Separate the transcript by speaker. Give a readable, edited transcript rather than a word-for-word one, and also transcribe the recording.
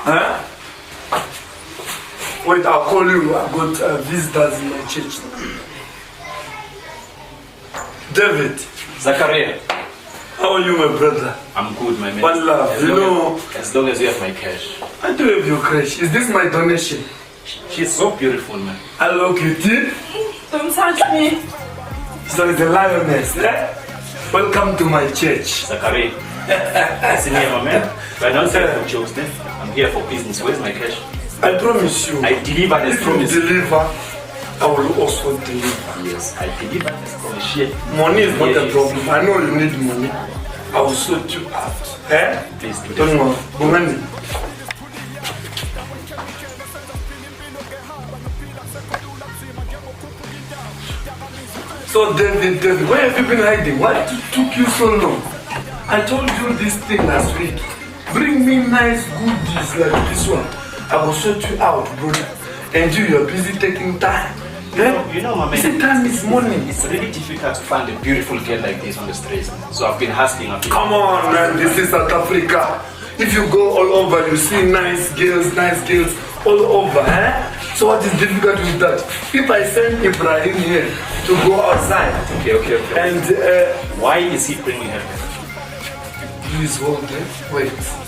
Speaker 1: Huh? Wait, I'll call you. I've got visitors in my church. David.
Speaker 2: Zakharia.
Speaker 1: How are you, my brother?
Speaker 2: I'm good, my man.
Speaker 1: One love,
Speaker 2: As long as you have my cash.
Speaker 1: I do have your cash. Is this my donation?
Speaker 2: She's so beautiful, man.
Speaker 1: Hello, Kitty.
Speaker 3: Don't touch me.
Speaker 1: So it's a lioness, eh? Welcome to my church.
Speaker 2: Zakharia. Listen here, my man. I'm not here for jokes, man. I'm here for business. Where's my cash?
Speaker 1: I promise you.
Speaker 2: I deliver as promised.
Speaker 1: If you deliver, I will also deliver.
Speaker 2: Yes, I deliver as promised. Shit.
Speaker 1: Money is not a problem. I know you need money. I will sort you out. Eh?
Speaker 2: Please do
Speaker 1: Don't worry. Bungani. So David, where have you been hiding? Why took you so long? I told you this thing last week. Bring me nice goodies like this one. I will sort you out, brother. And you're busy taking time.
Speaker 2: You know, my man.
Speaker 1: See, time is money.
Speaker 2: It's really difficult to find a beautiful girl like this on the streets. So I've been hustling a bit.
Speaker 1: Come on, man. This is South Africa. If you go all over, you see nice girls all over, eh? So what is difficult with that? If I send Ibrahim here to go outside,
Speaker 2: Okay.
Speaker 1: and
Speaker 2: why is he bringing her?
Speaker 1: please hold it. Wait.